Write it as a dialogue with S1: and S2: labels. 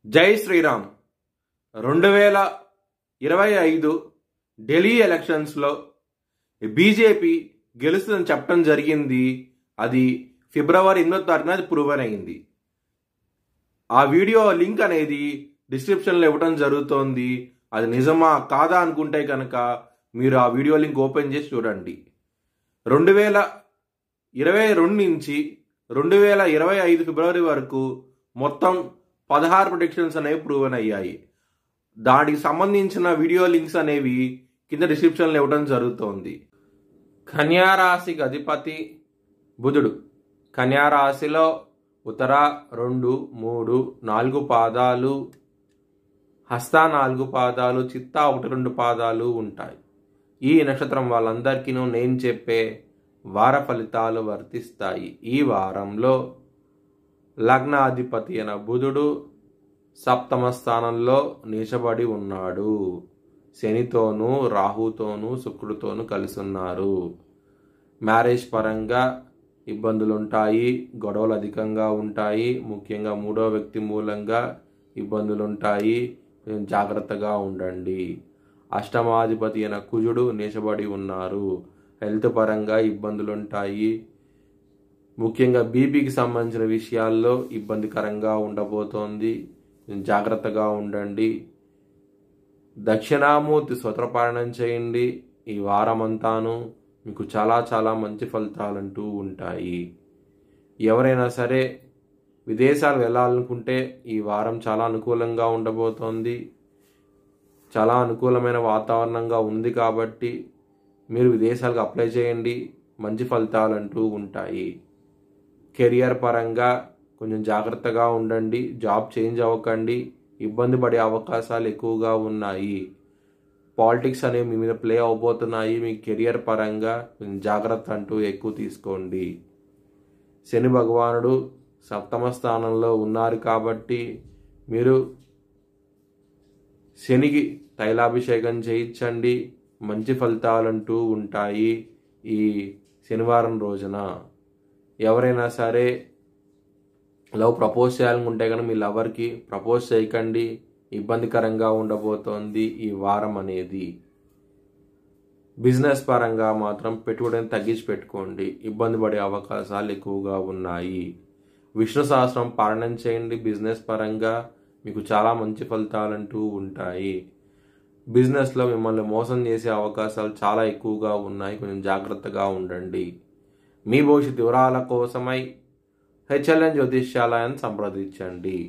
S1: జై శ్రీరామ్. 2025 ఢిల్లీ ఎలక్షన్స్లో బీజేపీ గెలుస్తుందని చెప్పడం జరిగింది. అది ఫిబ్రవరి 8వ తారీఖున ప్రూవ్ అయింది. ఆ వీడియో లింక్ అనేది డిస్క్రిప్షన్లో ఇవ్వడం జరుగుతోంది. అది నిజమా కాదా అనుకుంటే కనుక మీరు ఆ వీడియో లింక్ ఓపెన్ చేసి చూడండి. 2022 నుంచి 2025 ఫిబ్రవరి వరకు మొత్తం 16 ప్రొడిక్షన్స్ అనేవి ప్రూవన్ అయ్యాయి. దానికి సంబంధించిన వీడియో లింక్స్ అనేవి కింద డిస్క్రిప్షన్లో ఇవ్వడం జరుగుతోంది. కన్యారాశికి అధిపతి బుధుడు. కన్యారాశిలో ఉత్తర 2, 3, 4 పాదాలు, హస్త 4 పాదాలు, చిత్త 1, 2 పాదాలు ఉంటాయి. ఈ నక్షత్రం వాళ్ళందరికీ నేను చెప్పే వార ఫలితాలు వర్తిస్తాయి. ఈ వారంలో లగ్నాధిపతి అయిన బుధుడు సప్తమ స్థానంలో నీచబడి ఉన్నాడు. శనితోనూ, రాహుతోనూ, శుక్రుడితోనూ కలిసి ఉన్నారు. మ్యారేజ్ పరంగా ఇబ్బందులు ఉంటాయి, గొడవలు అధికంగా ఉంటాయి. ముఖ్యంగా మూడో వ్యక్తి మూలంగా ఇబ్బందులు ఉంటాయి. జాగ్రత్తగా ఉండండి. అష్టమాధిపతి అయిన కుజుడు నీచబడి ఉన్నారు. హెల్త్ పరంగా ఇబ్బందులు ఉంటాయి. ముఖ్యంగా బీపీకి సంబంధించిన విషయాల్లో ఇబ్బందికరంగా ఉండబోతోంది. జాగ్రత్తగా ఉండండి. దక్షిణామూర్తి స్తోత్రపారాయణం చేయండి. ఈ వారమంతాను మీకు చాలా చాలా మంచి ఫలితాలంటూ ఉంటాయి. ఎవరైనా సరే విదేశాలు వెళ్ళాలనుకుంటే ఈ వారం చాలా అనుకూలంగా ఉండబోతోంది. చాలా అనుకూలమైన వాతావరణంగా ఉంది కాబట్టి మీరు విదేశాలకు అప్లై చేయండి. మంచి ఫలితాలంటూ ఉంటాయి. కెరియర్ పరంగా కొంచెం జాగ్రత్తగా ఉండండి. జాబ్ చేంజ్ అవ్వకండి. ఇబ్బంది పడే అవకాశాలు ఎక్కువగా ఉన్నాయి. పాలిటిక్స్ అనేవి మీ మీద ప్లే అవబోతున్నాయి. మీ కెరియర్ పరంగా జాగ్రత్త అంటూ ఎక్కువ తీసుకోండి. శని భగవానుడు సప్తమ స్థానంలో ఉన్నారు కాబట్టి మీరు శనికి తైలాభిషేకం చేయించండి. మంచి ఫలితాలంటూ ఉంటాయి. ఈ శనివారం రోజున ఎవరైనా సరే లవ్ ప్రపోజ్ చేయాలనుకుంటే కనుక మీ లవర్కి ప్రపోజ్ చేయకండి. ఇబ్బందికరంగా ఉండబోతోంది ఈ వారం అనేది. బిజినెస్ పరంగా మాత్రం పెట్టుబడిని తగ్గించి పెట్టుకోండి. ఇబ్బంది పడే అవకాశాలు ఎక్కువగా ఉన్నాయి. విష్ణు సహస్రం పారాయణం చేయండి. బిజినెస్ పరంగా మీకు చాలా మంచి ఫలితాలంటూ ఉంటాయి. బిజినెస్లో మిమ్మల్ని మోసం చేసే అవకాశాలు చాలా ఎక్కువగా ఉన్నాయి. కొంచెం జాగ్రత్తగా ఉండండి. మీ భవిష్యత్తు వివరాల కోసమై హెచ్ఎల్ఎన్ జ్యోతిష్యాలయాన్ని సంప్రదించండి.